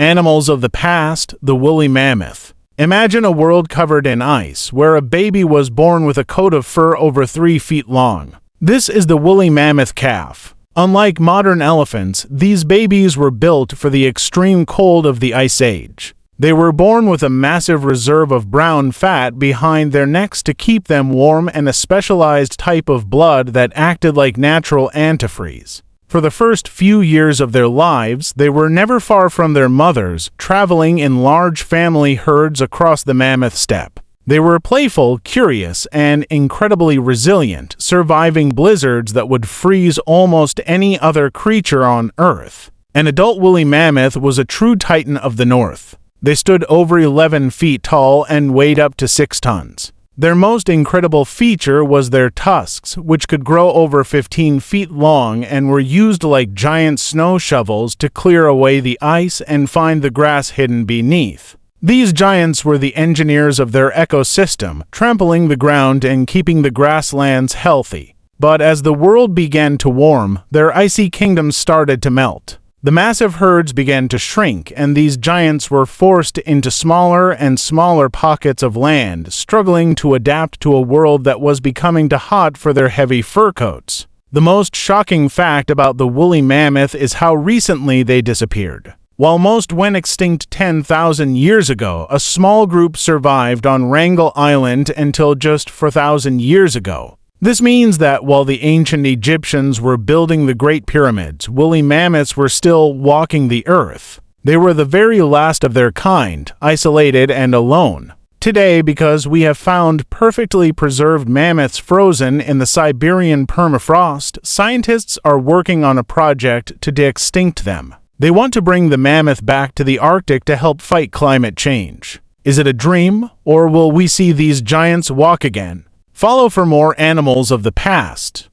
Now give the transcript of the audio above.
Animals of the past, the woolly mammoth. Imagine a world covered in ice, where a baby was born with a coat of fur over 3 feet long. This is the woolly mammoth calf. Unlike modern elephants, these babies were built for the extreme cold of the Ice Age. They were born with a massive reserve of brown fat behind their necks to keep them warm and a specialized type of blood that acted like natural antifreeze. For the first few years of their lives, they were never far from their mothers, traveling in large family herds across the mammoth steppe. They were playful, curious, and incredibly resilient, surviving blizzards that would freeze almost any other creature on Earth. An adult woolly mammoth was a true titan of the North. They stood over 11 feet tall and weighed up to 6 tons. Their most incredible feature was their tusks, which could grow over 15 feet long and were used like giant snow shovels to clear away the ice and find the grass hidden beneath. These giants were the engineers of their ecosystem, trampling the ground and keeping the grasslands healthy. But as the world began to warm, their icy kingdoms started to melt. The massive herds began to shrink, and these giants were forced into smaller and smaller pockets of land, struggling to adapt to a world that was becoming too hot for their heavy fur coats. The most shocking fact about the woolly mammoth is how recently they disappeared. While most went extinct 10,000 years ago, a small group survived on Wrangel Island until just 4,000 years ago. This means that while the ancient Egyptians were building the Great Pyramids, woolly mammoths were still walking the earth. They were the very last of their kind, isolated and alone. Today, because we have found perfectly preserved mammoths frozen in the Siberian permafrost, scientists are working on a project to de-extinct them. They want to bring the mammoth back to the Arctic to help fight climate change. Is it a dream, or will we see these giants walk again? Follow for more animals of the past.